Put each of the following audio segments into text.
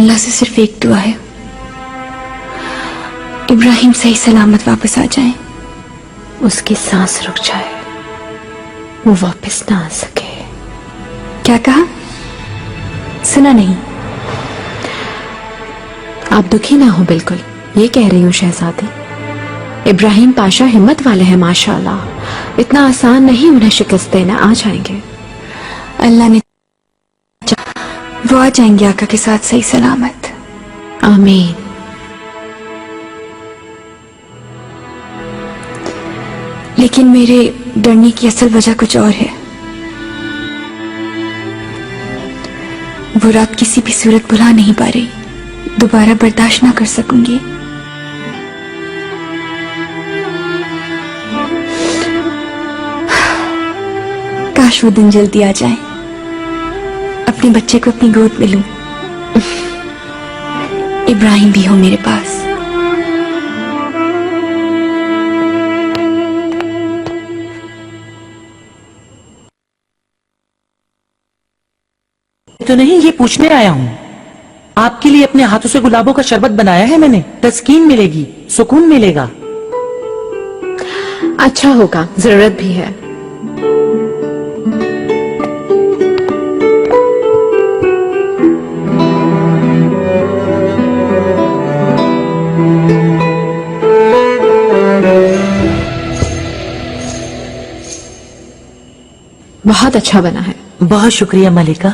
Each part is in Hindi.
अल्लाह से सिर्फ एक दुआ है, इब्राहिम सही सलामत वापस आ जाए। उसकी सांस रुक जाए, वो वापस ना आ सके। क्या कहा? सुना नहीं। आप दुखी ना हो बिल्कुल, ये कह रही हूँ शहजादी। इब्राहिम पाशा हिम्मत वाले हैं माशाल्लाह, इतना आसान नहीं उन्हें शिकस्त देना। आ जाएंगे, अल्लाह ने वो आ जाएंगे आका के साथ सही सलामत। आमीन। लेकिन मेरे डरने की असल वजह कुछ और है। वो रात किसी भी सूरत भुला नहीं पा रही, दोबारा बर्दाश्त ना कर सकूंगी। काश वो दिन जल्दी आ जाए, अपने बच्चे को अपनी गोद में लूं, इब्राहिम भी हो मेरे पास। तो नहीं, ये पूछने आया हूँ। आपके लिए अपने हाथों से गुलाबों का शरबत बनाया है मैंने। तस्कीन मिलेगी, सुकून मिलेगा। अच्छा होगा, जरूरत भी है। बहुत अच्छा बना है। बहुत शुक्रिया मलिका।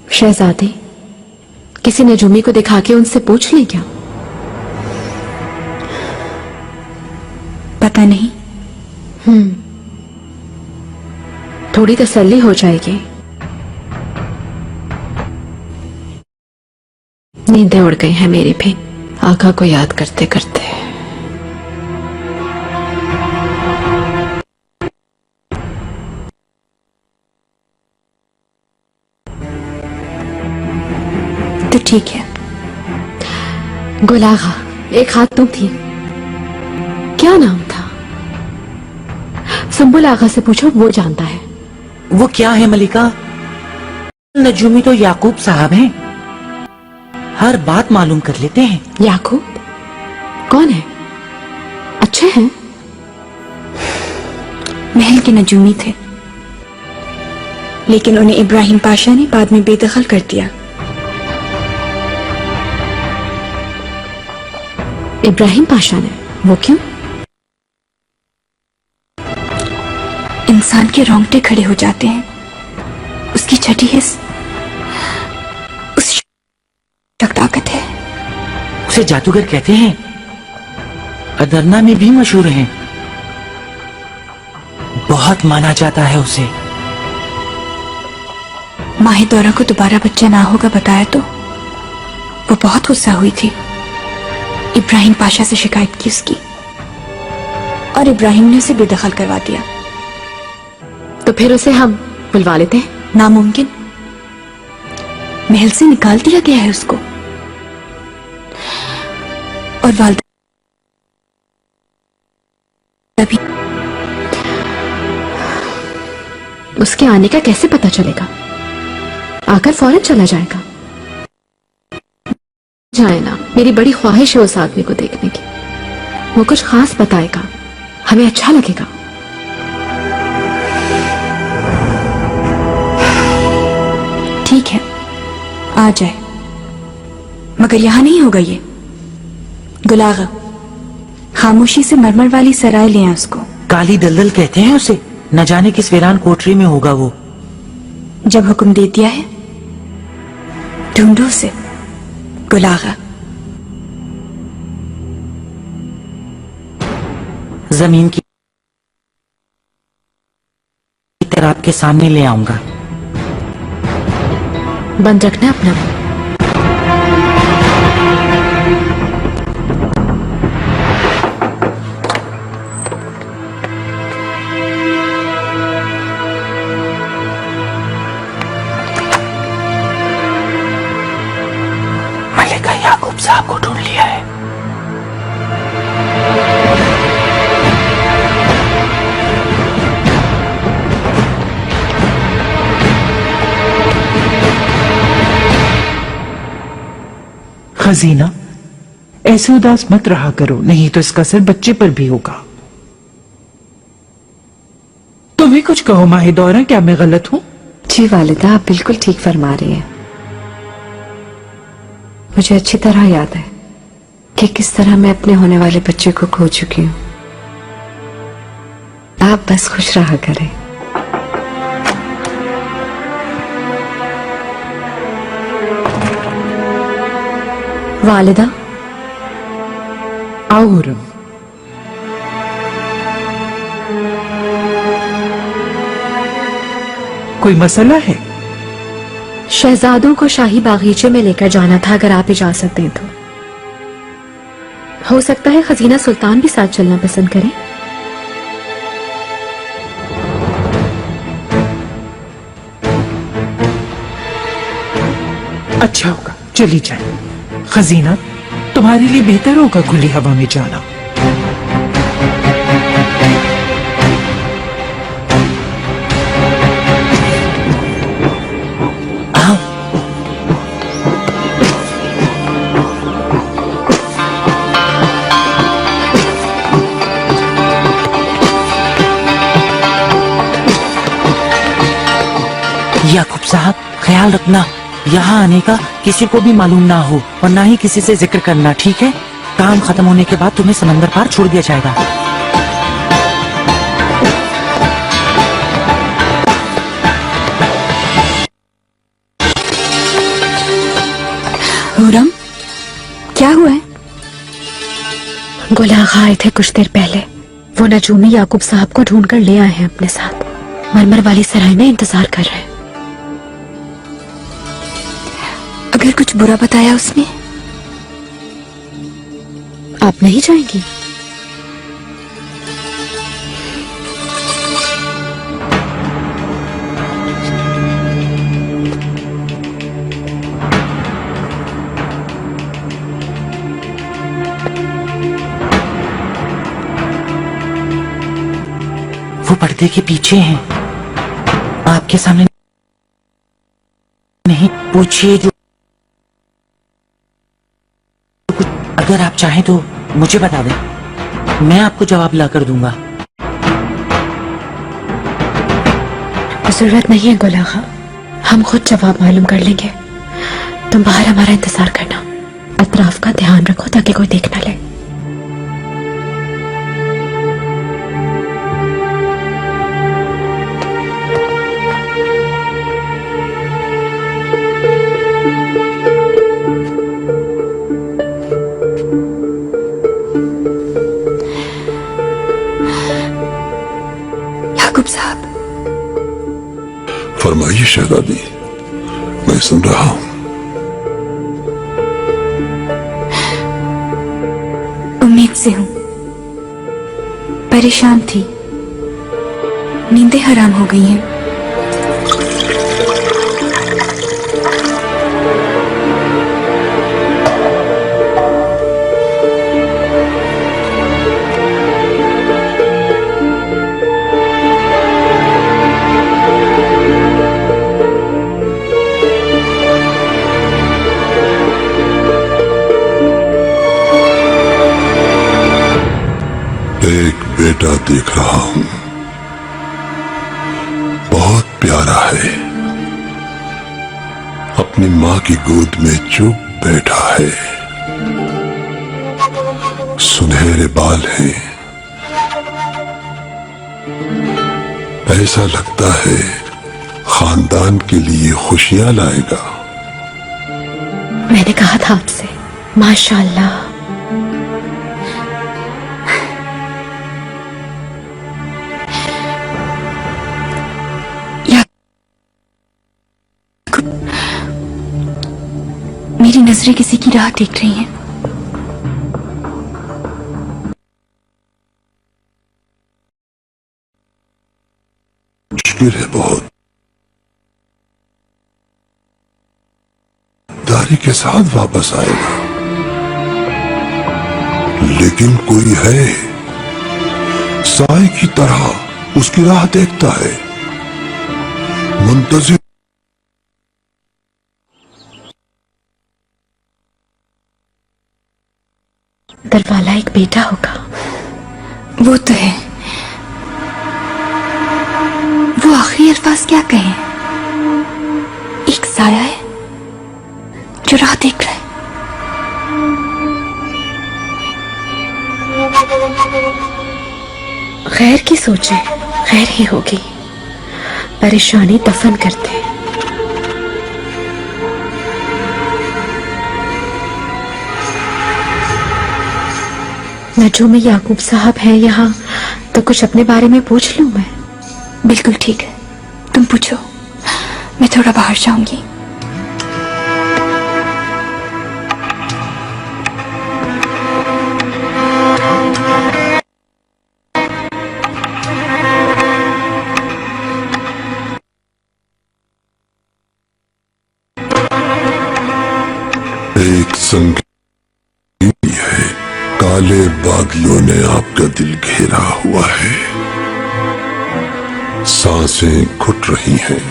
शहजादी, किसी नजूमी को दिखा के उनसे पूछ लें क्या? पता नहीं। थोड़ी तसल्ली हो जाएगी। नींदें उड़ गई हैं मेरी भी, आका को याद करते करते। तो ठीक है। गुलागा, एक हाथ तुम थी, क्या नाम था? संबुल आगा से पूछो, वो जानता है। वो क्या है मलिका? नजूमी तो याकूब साहब हैं, हर बात मालूम कर लेते हैं। याकूब कौन है? अच्छे हैं? महल के नजूमी थे, लेकिन उन्हें इब्राहिम पाशा ने बाद में बेदखल कर दिया। इब्राहिम पाशा ने? वो क्यों? इंसान के रोंगटे खड़े हो जाते हैं, उसकी छठी हिस्स उस ताकत है। उसे जादूगर कहते हैं, अदरना में भी मशहूर हैं, बहुत माना जाता है उसे। माही दौरा को दोबारा बच्चा ना होगा बताया तो वो बहुत गुस्सा हुई थी। इब्राहिम पाशा से शिकायत की उसकी, और इब्राहिम ने उसे बेदखल करवा दिया। तो फिर उसे हम बुलवा लेते हैं। नामुमकिन, महल से निकाल दिया गया है उसको, और वालिदा भी। उसके आने का कैसे पता चलेगा? आकर फौरन चला जाएगा। जाए ना, मेरी बड़ी ख्वाहिश है उस आदमी को देखने की। वो कुछ खास बताएगा, हमें अच्छा लगेगा। ठीक है, आ जाए, मगर यहां नहीं होगा ये। गुलागा, खामोशी से मरमर वाली सराय ले आए उसको। काली दलदल कहते हैं उसे, न जाने किस वीरान कोठरी में होगा वो। जब हुक्म दे दिया है, ढूंढो उसे गुलागा। जमीन की तरह आपके सामने ले आऊंगा। बंद रखना अपना। मलिका याकूब साहब को ढूंढ लिया है। खजीना, ऐसे उदास मत रहा करो, नहीं तो इसका असर बच्चे पर भी होगा। तुम्हें कुछ कहो माहिदौरा, क्या मैं गलत हूं? जी वालिदा, आप बिल्कुल ठीक फरमा रही हैं। मुझे अच्छी तरह याद है कि किस तरह मैं अपने होने वाले बच्चे को खो चुकी हूं। आप बस खुश रहा करें। वालिदा, आओ हुर्रम। कोई मसला है? शहजादों को शाही बागीचे में लेकर जाना था, अगर आप इजाजत दें तो। हो सकता है खजीना सुल्तान भी साथ चलना पसंद करें। अच्छा होगा, चली जाए। खजीना, तुम्हारे लिए बेहतर होगा खुली हवा में जाना। आओ। याकूब साहब, ख्याल रखना, यहाँ आने का किसी को भी मालूम ना हो और ना ही किसी से जिक्र करना, ठीक है? काम खत्म होने के बाद तुम्हें समंदर पार छोड़ दिया जाएगा। हुर्रम, क्या हुआ है? गुल आगा आए थे कुछ देर पहले। वो नजूमी याकूब साहब को ढूंढ कर ले आए हैं अपने साथ। मरमर वाली सराय में इंतजार कर रहे हैं। अगर कुछ बुरा बताया उसने? आप नहीं जाएंगी? वो पर्दे के पीछे हैं, आपके सामने नहीं। पूछिए जो कुछ, अगर आप चाहें तो मुझे बता दें, मैं आपको जवाब ला कर दूंगा। जरूरत नहीं है गुल आगा, हम खुद जवाब मालूम कर लेंगे। तुम बाहर हमारा इंतजार करना, अतराफ का ध्यान रखो ताकि कोई देख न ले। याकूब साहब। फरमाइए शहजादी, मैं सुन रहा हूं। उम्मीद से हूं, परेशान थी, नींदें हराम हो गई हैं। एक बेटा देख रहा हूं, बहुत प्यारा है, अपनी मां की गोद में चुप बैठा है, सुनहरे बाल हैं, ऐसा लगता है खानदान के लिए खुशियां लाएगा। मैंने कहा था आपसे, माशाअल्लाह। मेरी नजरें किसी की राह देख रही हैं। मुश्किल है बहुत, दारी के साथ वापस आएगा, लेकिन कोई है साए की तरह उसकी राह देखता है, मुंतजिर। मुकद्दर वाला एक बेटा होगा। वो तो है। वो आखिरी अल्फाज क्या कहे? एक साया है जो राह देख रहा है। खैर की सोचे, खैर ही होगी। परेशानी दफन करते। नजूम याकूब साहब हैं यहाँ, तो कुछ अपने बारे में पूछ लूं मैं? बिल्कुल ठीक है, तुम पूछो। मैं थोड़ा बाहर जाऊंगी। एक संगीत है, काले बादलों ने आपका दिल घेरा हुआ है, सांसें घुट रही हैं,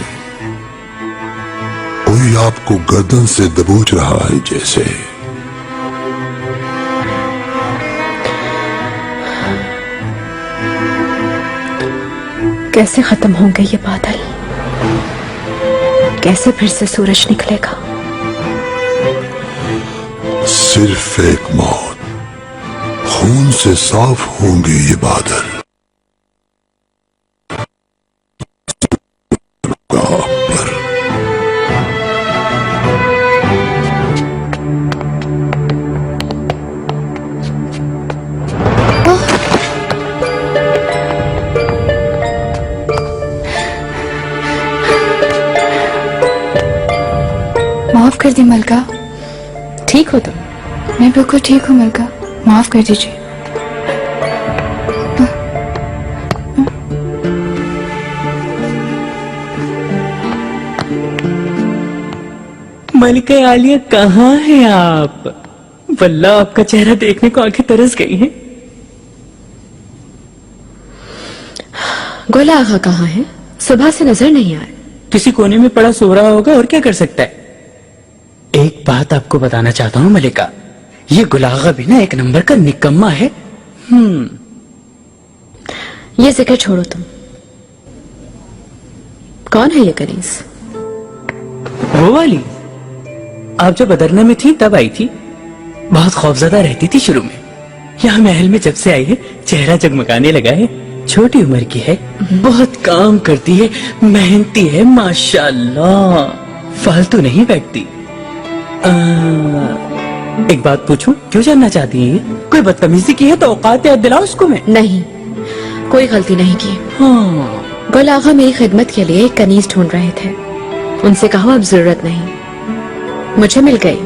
कोई आपको गर्दन से दबोच रहा है जैसे। कैसे खत्म होंगे ये बादल? कैसे फिर से सूरज निकलेगा? सिर्फ एक मौत, खून से साफ होंगे ये बादल। पर माफ कर दी मलका। ठीक हो तुम? मैं बिल्कुल ठीक हूँ मलका, माफ कर दीजिए। मलिका आलिया कहाँ हैं आप? वल्लाह आपका चेहरा देखने को आंखें तरस गई हैं। गोला आगा कहाँ है? सुबह से नजर नहीं आए। किसी कोने में पड़ा सो रहा होगा, और क्या कर सकता है। एक बात आपको बताना चाहता हूँ मलिका, ये गुलागा भी ना एक नंबर का निकम्मा है। ये जिक्र छोड़ो तुम। कौन है ये कनीज? वो वाली आप जब बदरना में थी तब आई थी। बहुत खौफजदा रहती थी शुरू में। यहाँ महल में जब से आई है चेहरा जगमगाने लगा है। छोटी उम्र की है, बहुत काम करती है, मेहनती है माशाल्लाह, फालतू नहीं बैठती। एक बात पूछूं, क्यों जानना चाहती है? ये कोई बदतमीजी की है तो औकात याद दिलाओ उसको मैं। नहीं, कोई गलती नहीं की। हाँ। गुल आगा मेरी खिदमत के लिए एक कनीज ढूंढ रहे थे। उनसे कहो अब जरूरत नहीं, मुझे मिल गई।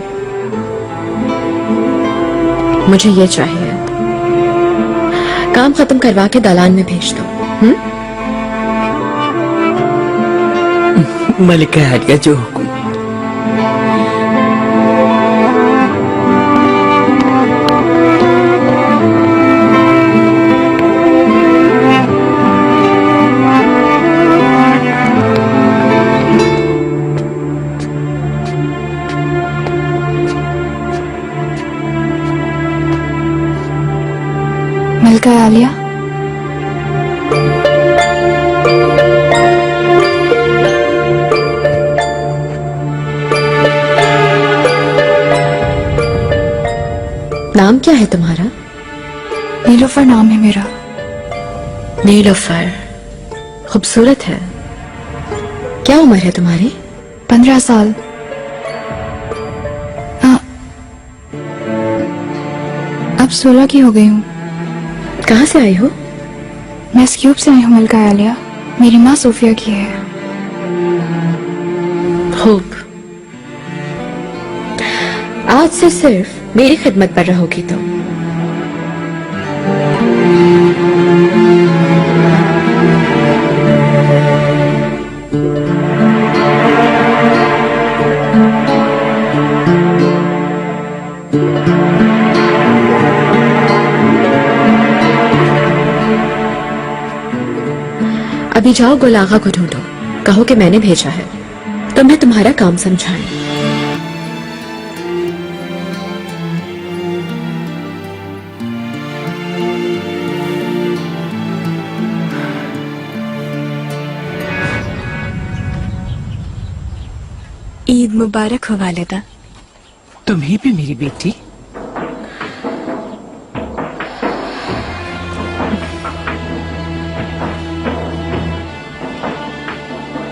मुझे ये चाहिए, काम खत्म करवा के दालान में भेज दो। मलिका आलिया जो हुक्म। मलका आलिया, नाम क्या है तुम्हारा? नीलोफर नाम है मेरा। नीलोफर, खूबसूरत है। क्या उम्र है तुम्हारी? 15 साल। अब 16 की हो गई हूँ। कहाँ से आई हो? मैं स्क्यूब से आई हूँ मलका आलिया। मेरी माँ सोफिया की है। खूब। आज से सिर्फ मेरी खिदमत पर रहोगी तुम। अभी जाओ गुल आगा को ढूंढो, कहो कि मैंने भेजा है, तुम्हें तुम्हारा काम समझाएं। ईद मुबारक हो वालिदा। तुम्हें भी मेरी बेटी।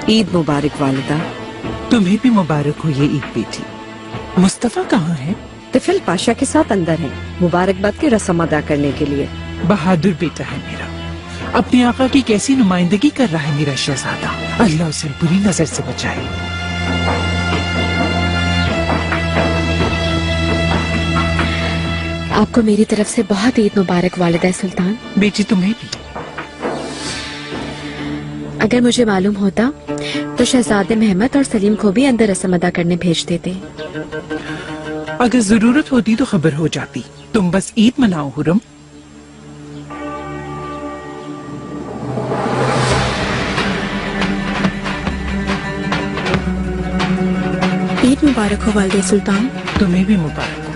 ईद मुबारक वालिदा। तुम्हें भी मुबारक हो ये ईद बेटी। मुस्तफा कहाँ है? तिफिल पाशा के साथ अंदर है, मुबारकबाद की रस्म अदा करने के लिए। बहादुर बेटा है मेरा, अपने आका की कैसी नुमाइंदगी कर रहा है मेरा शहजादा। अल्लाह उसे बुरी नजर से बचाए। आपको मेरी तरफ से बहुत ईद मुबारक वालिदा सुल्तान। बेटी तुम्हें भी। अगर मुझे मालूम होता तो शहजादे महमद और सलीम को भी अंदर रस्म अदा करने भेज देते। अगर जरूरत होती तो खबर हो जाती। तुम बस ईद मनाओ हुरम। ईद मुबारक हो वालिदा सुल्तान। तुम्हें भी मुबारक हो।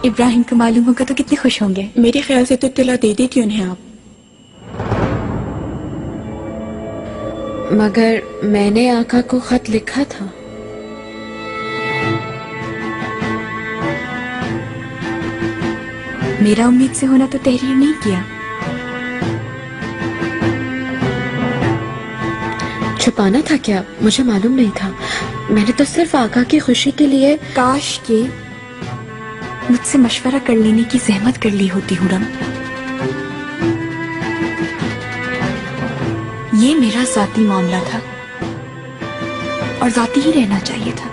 इब्राहिम को मालूम होगा तो कितने खुश होंगे। मेरे ख्याल से तो इत्तला दे देती उन्हें आप। मगर मैंने आका को खत लिखा था। मेरा उम्मीद से होना तो तहरीर नहीं किया। छुपाना था क्या? मुझे मालूम नहीं था। मैंने तो सिर्फ आका की खुशी के लिए। काश के मुझसे मशवरा कर लेने की जहमत कर ली होती हुरम। ये मेरा जाती मामला था और जाती ही रहना चाहिए था।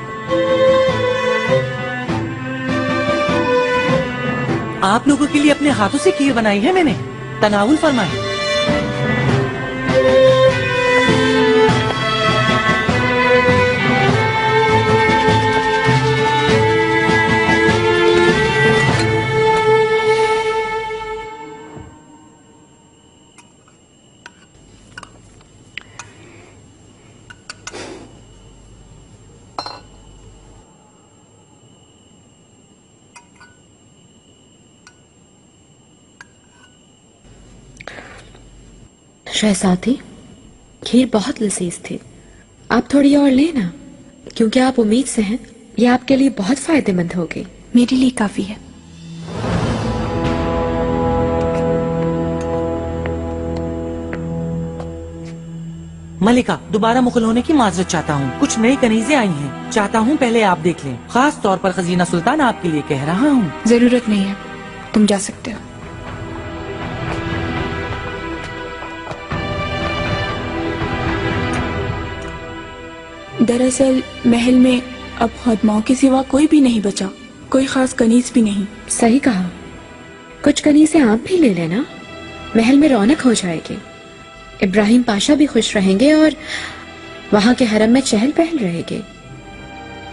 आप लोगों के लिए अपने हाथों से खीर बनाई है मैंने, तनावुल फरमाए। शहजादी, खीर बहुत लजीज थी। आप थोड़ी और लेना, क्योंकि आप उम्मीद से हैं। ये आपके लिए बहुत फायदेमंद होगी। मेरे लिए काफी है। मलिका, दोबारा मुगल होने की माजरत चाहता हूँ। कुछ नई कनीजें आई हैं, चाहता हूँ पहले आप देख लें। खास तौर पर खजीना सुल्तान आपके लिए कह रहा हूँ। जरूरत नहीं है, तुम जा सकते हो। दरअसल महल में अब खदमाओं के सिवा कोई भी नहीं बचा, कोई खास कनीज भी नहीं। सही कहा। कुछ कनीज़ें आप भी ले लेना, महल में रौनक हो जाएगी। इब्राहिम पाशा भी खुश रहेंगे और वहां के हरम में चहल पहल रहेगी।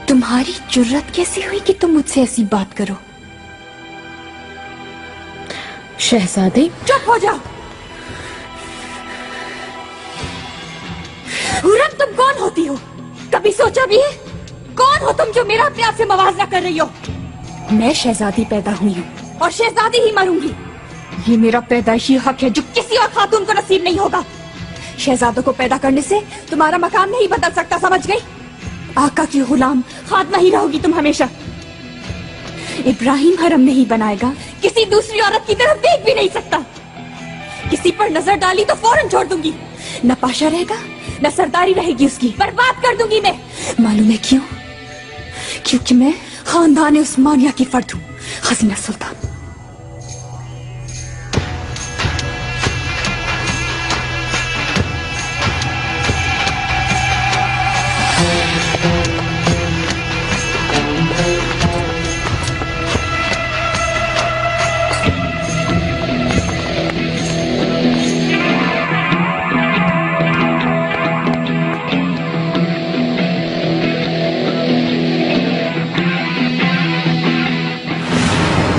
तुम्हारी जुर्रत कैसी हुई कि तुम मुझसे ऐसी बात करो? शहजादी, चुप हो जाओ। हुरम, तुम कौन होती हो? कभी सोचा भी है? कौन हो तुम जो मेरा अपने आप से मवाजना कर रही हो? मैं शहजादी पैदा हुई हूँ और शहजादी ही मरूंगी। ये मेरा पैदाइशी हक है जो किसी और खातून को नसीब नहीं होगा। शहजादों को पैदा करने से तुम्हारा मकाम नहीं बदल सकता, समझ गई? आका की गुलाम खातमा ही रहोगी तुम हमेशा। इब्राहिम हरम नहीं बनाएगा, किसी दूसरी औरत की तरफ देख भी नहीं सकता। किसी पर नजर डाली तो फौरन छोड़ दूंगी। न पाशा रहेगा न सरदारी रहेगी उसकी, बर्बाद कर दूंगी मैं। मालूम है क्यों? क्योंकि मैं खानदान उस्मानिया की फर्द हूँ, खजीना सुल्तान।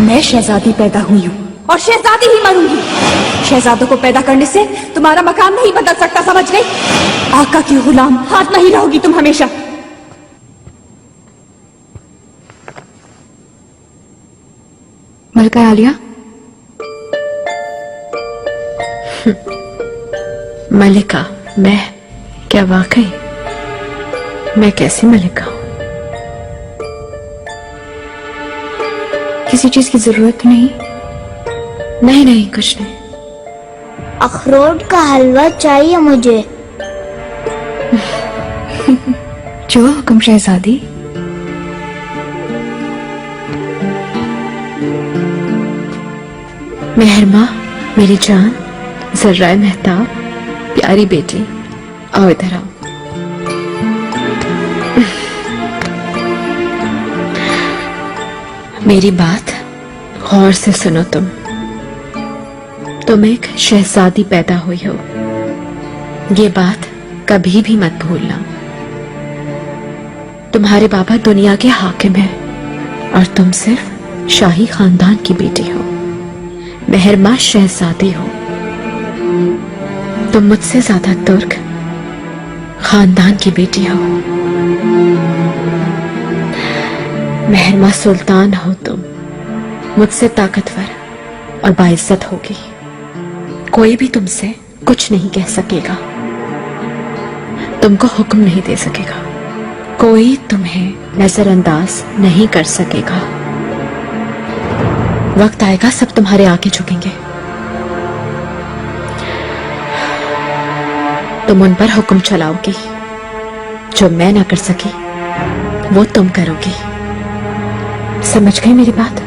मैं शहजादी पैदा हुई हूँ और शहजादी ही मरूंगी। शहजादों को पैदा करने से तुम्हारा मकाम नहीं बदल सकता, समझ गई? आका की गुलाम खातमा ही रहोगी तुम हमेशा। मलका आलिया? मलिका मैं? क्या वाकई मैं कैसी मलिका हूं? किसी चीज की जरूरत तो नहीं? नहीं नहीं कुछ नहीं। अखरोट का हलवा चाहिए मुझे। जो हुक्म शहजादी। मेहरमा मेरी जान, जर्राए मेहताब, प्यारी बेटी, आओ इधर आओ। मेरी बात गौर से सुनो तुम एक शहजादी पैदा हुई हो, ये बात कभी भी मत भूलना। तुम्हारे बाबा दुनिया के हाकिम हैं और तुम सिर्फ शाही खानदान की बेटी हो। मेहरमा शहजादी हो, तुम मुझसे ज्यादा तुर्क खानदान की बेटी हो। मेहरमा सुल्तान हो तुम, मुझसे ताकतवर और बाइज्जत होगी। कोई भी तुमसे कुछ नहीं कह सकेगा, तुमको हुक्म नहीं दे सकेगा, कोई तुम्हें नजरअंदाज नहीं कर सकेगा। वक्त आएगा सब तुम्हारे आगे झुकेंगे, तुम उन पर हुक्म चलाओगी, जो मैं ना कर सकी वो तुम करोगी। समझ गई मेरी बात?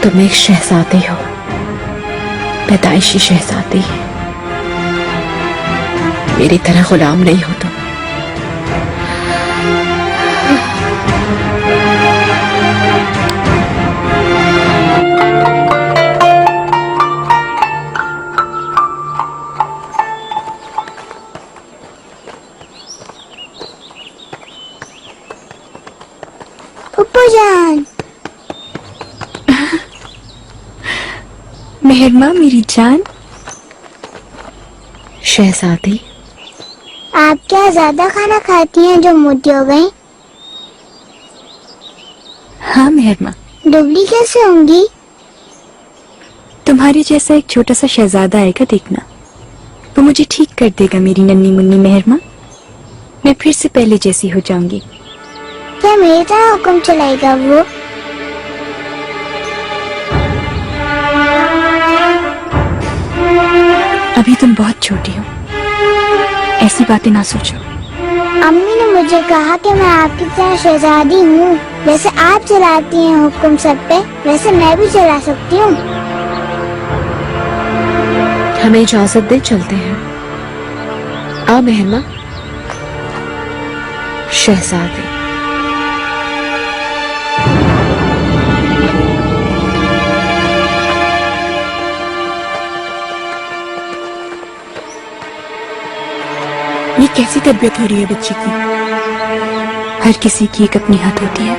तुम एक शहजादी हो, पैदाइशी शहजादी। मेरी तरह गुलाम नहीं हो तुम। पप्पू जान। मेहरमा मेरी जान। शहजादी आप क्या ज्यादा खाना खाती हैं जो मोटी हो गई? हाँ मेहरमा, दुबली कैसे होंगी? तुम्हारे जैसा एक छोटा सा शहजादा आएगा देखना, वो मुझे ठीक कर देगा मेरी नन्ही मुन्नी मेहरमा। मैं फिर से पहले जैसी हो जाऊंगी। क्या मेरी तरह हुक्म चलाएगा वो? अभी तुम बहुत छोटी हो, ऐसी बातें ना सोचो। अम्मी ने मुझे कहा कि मैं आपकी तरह शहजादी हूँ। जैसे आप चलाती हैं हुक्म सब पे, वैसे मैं भी चला सकती हूँ। हमें इजाजत दे, चलते हैं। आओ मेहरमा। शहजादी ये कैसी तरबियत हो रही है बच्ची की? हर किसी की एक अपनी हद होती है।